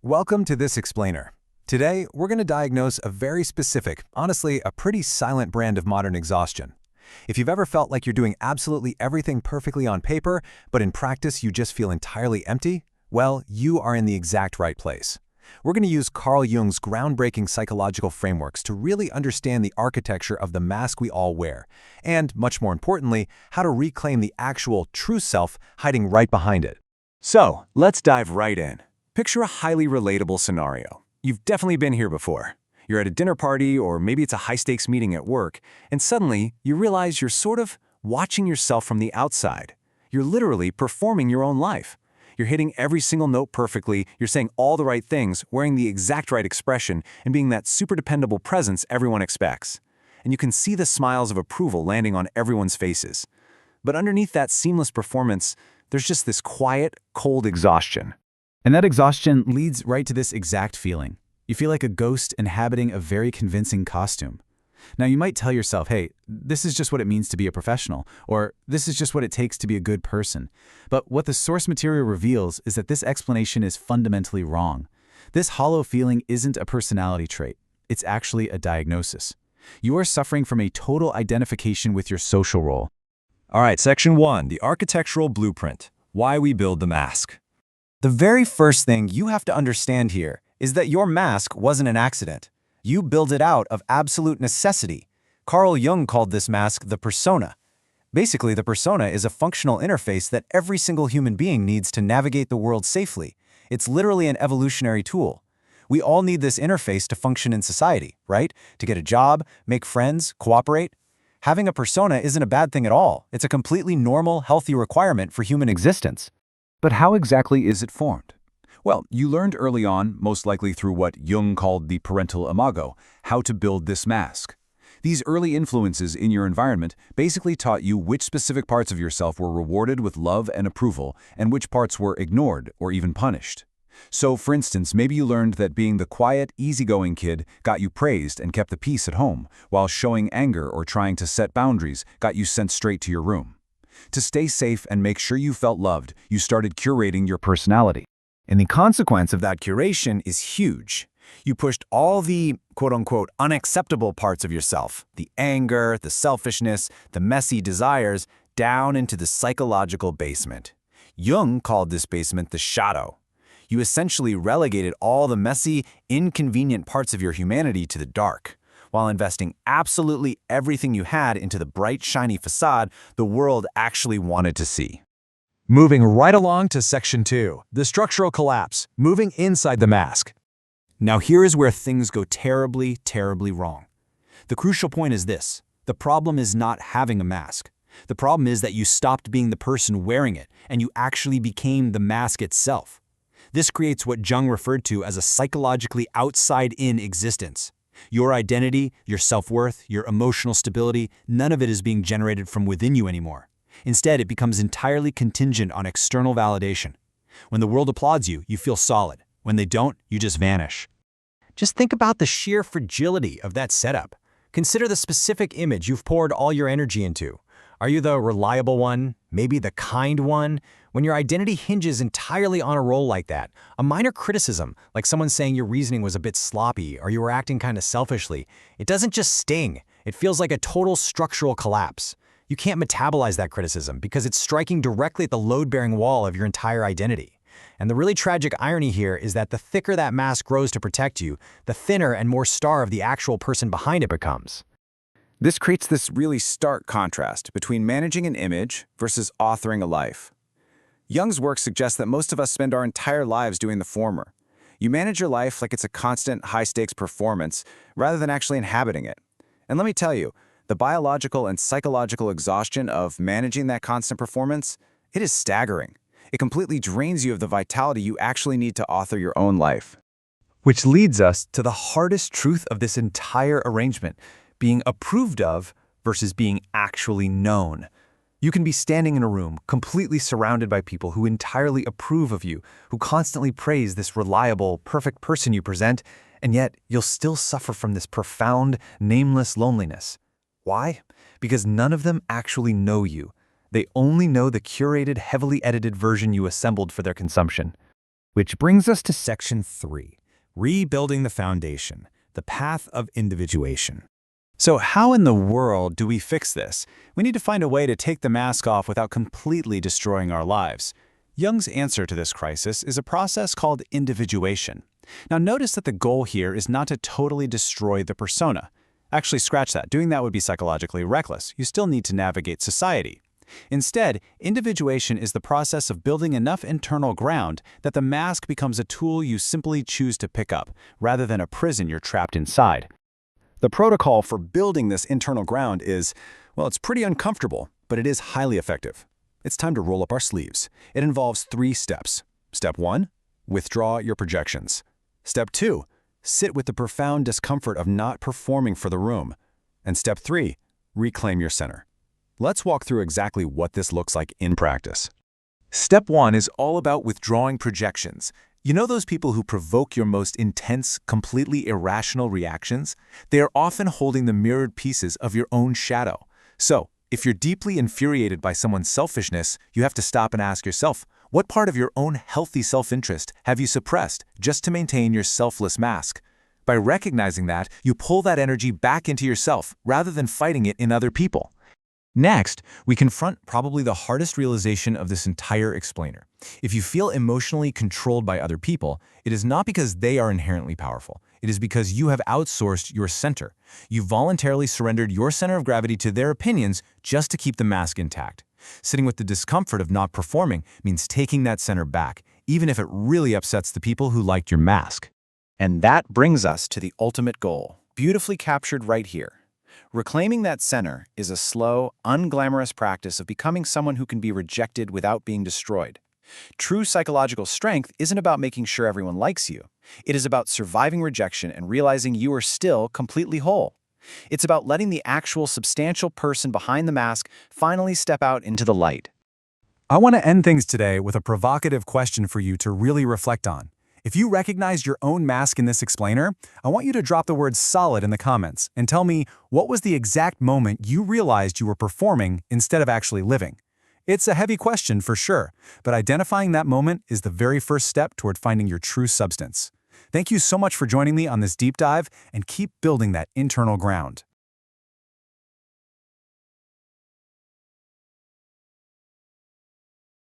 Welcome to this explainer. Today, we're going to diagnose a very specific, honestly, a pretty silent brand of modern exhaustion. If you've ever felt like you're doing absolutely everything perfectly on paper, but in practice you just feel entirely empty, well, you are in the exact right place. We're going to use Carl Jung's groundbreaking psychological frameworks to really understand the architecture of the mask we all wear, and, much more importantly, how to reclaim the actual true self hiding right behind it. So, let's dive right in. Picture a highly relatable scenario. You've definitely been here before. You're at a dinner party, or maybe it's a high-stakes meeting at work, and suddenly you realize you're sort of watching yourself from the outside. You're literally performing your own life. You're hitting every single note perfectly, you're saying all the right things, wearing the exact right expression, and being that super dependable presence everyone expects. And you can see the smiles of approval landing on everyone's faces. But underneath that seamless performance, there's just this quiet, cold exhaustion. And that exhaustion leads right to this exact feeling. You feel like a ghost inhabiting a very convincing costume. Now, you might tell yourself, hey, this is just what it means to be a professional, or this is just what it takes to be a good person. But what the source material reveals is that this explanation is fundamentally wrong. This hollow feeling isn't a personality trait. It's actually a diagnosis. You are suffering from a total identification with your social role. All right, Section 1, the architectural blueprint, why we build the mask. The very first thing you have to understand here is that your mask wasn't an accident. You build it out of absolute necessity. Carl Jung called this mask the persona. Basically, the persona is a functional interface that every single human being needs to navigate the world safely. It's literally an evolutionary tool. We all need this interface to function in society, right? To get a job, make friends, cooperate. Having a persona isn't a bad thing at all. It's a completely normal, healthy requirement for human existence. But how exactly is it formed? Well, you learned early on, most likely through what Jung called the parental imago, how to build this mask. These early influences in your environment basically taught you which specific parts of yourself were rewarded with love and approval, and which parts were ignored or even punished. So, for instance, maybe you learned that being the quiet, easygoing kid got you praised and kept the peace at home, while showing anger or trying to set boundaries got you sent straight to your room. To stay safe and make sure you felt loved, you started curating your personality. And the consequence of that curation is huge. You pushed all the quote-unquote unacceptable parts of yourself, the anger, the selfishness, the messy desires, down into the psychological basement. Jung called this basement the shadow. You essentially relegated all the messy, inconvenient parts of your humanity to the dark, while investing absolutely everything you had into the bright, shiny facade the world actually wanted to see. Moving right along to Section 2, the structural collapse, moving inside the mask. Now here is where things go terribly, terribly wrong. The crucial point is this: the problem is not having a mask. The problem is that you stopped being the person wearing it, and you actually became the mask itself. This creates what Jung referred to as a psychologically outside-in existence. Your identity, your self-worth, your emotional stability, none of it is being generated from within you anymore. Instead, it becomes entirely contingent on external validation. When the world applauds you, you feel solid. When they don't, you just vanish. Just think about the sheer fragility of that setup. Consider the specific image you've poured all your energy into. Are you the reliable one? Maybe the kind one? When your identity hinges entirely on a role like that, a minor criticism, like someone saying your reasoning was a bit sloppy or you were acting kind of selfishly, it doesn't just sting. It feels like a total structural collapse. You can't metabolize that criticism because it's striking directly at the load-bearing wall of your entire identity. And the really tragic irony here is that the thicker that mask grows to protect you, the thinner and more starved the actual person behind it becomes. This creates this really stark contrast between managing an image versus authoring a life. Jung's work suggests that most of us spend our entire lives doing the former. You manage your life like it's a constant, high-stakes performance rather than actually inhabiting it. And let me tell you, the biological and psychological exhaustion of managing that constant performance, it is staggering. It completely drains you of the vitality you actually need to author your own life. Which leads us to the hardest truth of this entire arrangement, being approved of versus being actually known. You can be standing in a room, completely surrounded by people who entirely approve of you, who constantly praise this reliable, perfect person you present, and yet you'll still suffer from this profound, nameless loneliness. Why? Because none of them actually know you. They only know the curated, heavily edited version you assembled for their consumption. Which brings us to Section 3, Rebuilding the Foundation, the Path of Individuation. So how in the world do we fix this? We need to find a way to take the mask off without completely destroying our lives. Jung's answer to this crisis is a process called individuation. Now notice that the goal here is not to totally destroy the persona. Actually, scratch that. Doing that would be psychologically reckless. You still need to navigate society. Instead, individuation is the process of building enough internal ground that the mask becomes a tool you simply choose to pick up, rather than a prison you're trapped inside. The protocol for building this internal ground is, well, it's pretty uncomfortable, but it is highly effective. It's time to roll up our sleeves. It involves 3 steps. Step 1, withdraw your projections. Step 2, sit with the profound discomfort of not performing for the room. And step 3, reclaim your center. Let's walk through exactly what this looks like in practice. Step 1 is all about withdrawing projections. You know those people who provoke your most intense, completely irrational reactions? They are often holding the mirrored pieces of your own shadow. So, if you're deeply infuriated by someone's selfishness, you have to stop and ask yourself, what part of your own healthy self-interest have you suppressed just to maintain your selfless mask? By recognizing that, you pull that energy back into yourself rather than fighting it in other people. Next, we confront probably the hardest realization of this entire explainer. If you feel emotionally controlled by other people, it is not because they are inherently powerful. It is because you have outsourced your center. You voluntarily surrendered your center of gravity to their opinions just to keep the mask intact. Sitting with the discomfort of not performing means taking that center back, even if it really upsets the people who liked your mask. And that brings us to the ultimate goal, beautifully captured right here. Reclaiming that center is a slow, unglamorous practice of becoming someone who can be rejected without being destroyed. True psychological strength isn't about making sure everyone likes you. It is about surviving rejection and realizing you are still completely whole. It's about letting the actual substantial person behind the mask finally step out into the light. I want to end things today with a provocative question for you to really reflect on. If you recognize your own mask in this explainer, I want you to drop the word solid in the comments and tell me what was the exact moment you realized you were performing instead of actually living. It's a heavy question for sure, but identifying that moment is the very first step toward finding your true substance. Thank you so much for joining me on this deep dive, and keep building that internal ground.